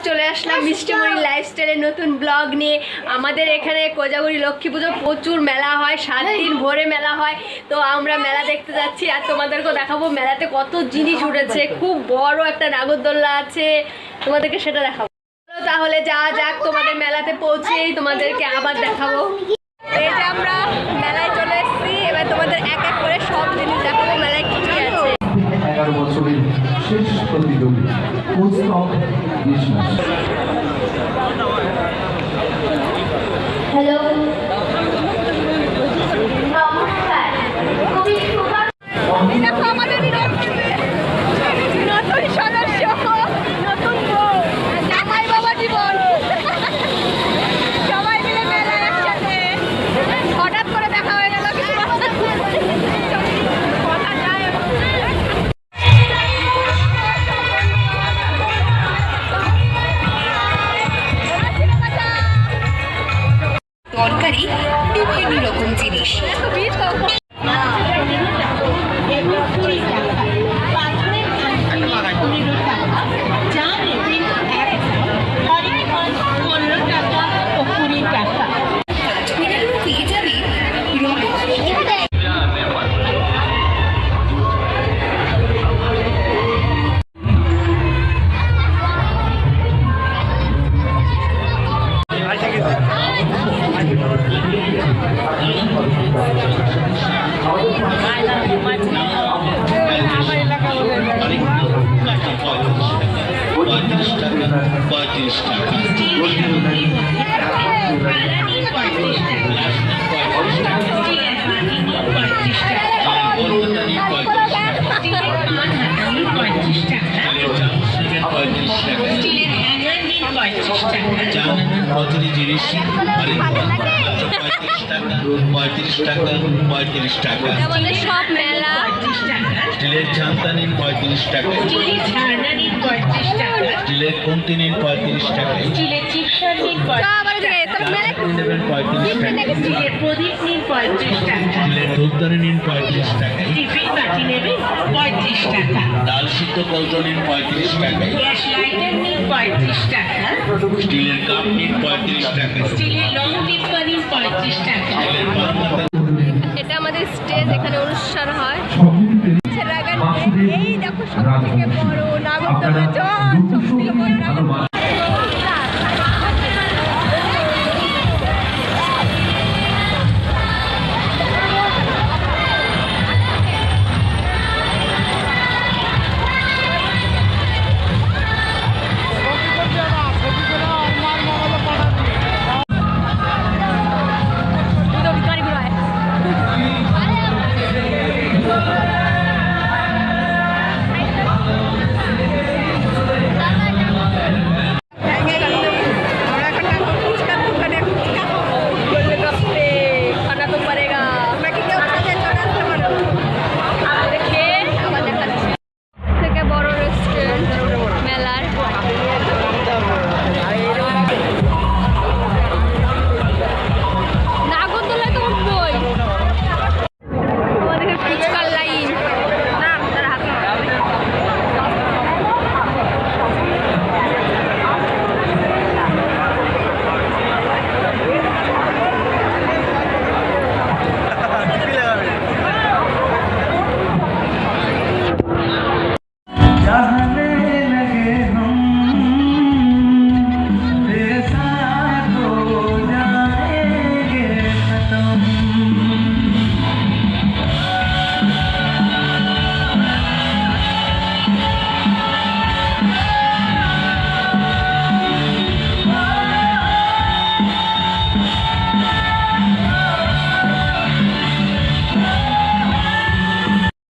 চলে আসলাম মিষ্টিমুড়ি লাইফস্টাইলের নতুন ব্লগ নিয়ে। আমাদের এখানে কোজাগরি লক্ষ্মী পুজো প্রচুর মেলা হয়, 7 দিন ভরে মেলা হয়। তো আমরা মেলা দেখতে যাচ্ছি আর তোমাদেরকেও দেখাবো মেলাতে কত জিনিস উঠেছে। খুব বড় একটা নাগরদোল্লা আছে, তোমাদেরকে সেটা দেখাবো। তাহলে যাওয়া যাক, তোমাদের মেলাতে পৌঁছেই তোমাদেরকে আবার দেখাবো। এই যে আমরা মেলায় চলে এসেছি, এবার তোমাদের এক এক করে সব জিনিস দেখাবো মেলায় কি কি আছে। 11 বছরের শেষ প্রতিযোগী হ্যালো, দেখো আমাদের নতুন সদস্য, নতুন বউ, জামাই বাবা জীবন, সবাই মিলে মেলায় একসাথে। হঠাৎ করে দেখা হয়ে গেল, কিছু কথা যায়। তরকারি বিভিন্ন রকম জিনিস সব মেলা স্টিলের ঝান্তা নিন 35 টাকা, স্টিলের খুন্তি নিন 35 টাকা, স্টিলের চিপসার নিন 35 টাকা, স্টিলের প্রদীপ নিন 35 টাকা, স্টিলের ধূপদানি নিন 35 টাকা, টিফিন বাটি নেবেন 35 টাকা, ডাল সিদ্ধ কৌটো নিন 35 টাকা, গ্যাস লাইটার নিন 35 টাকা, স্টিলের কাপ নিন 35 টাকা, স্টিলের লং টিপ্পা নিন 35 টাকা। এটা আমাদের স্টেজ, এখানে অনুষ্ঠান হয়। এই দেখো সব থেকে বড় নাগরদোল্লা, সব থেকে বড় নাগরদোল্লা।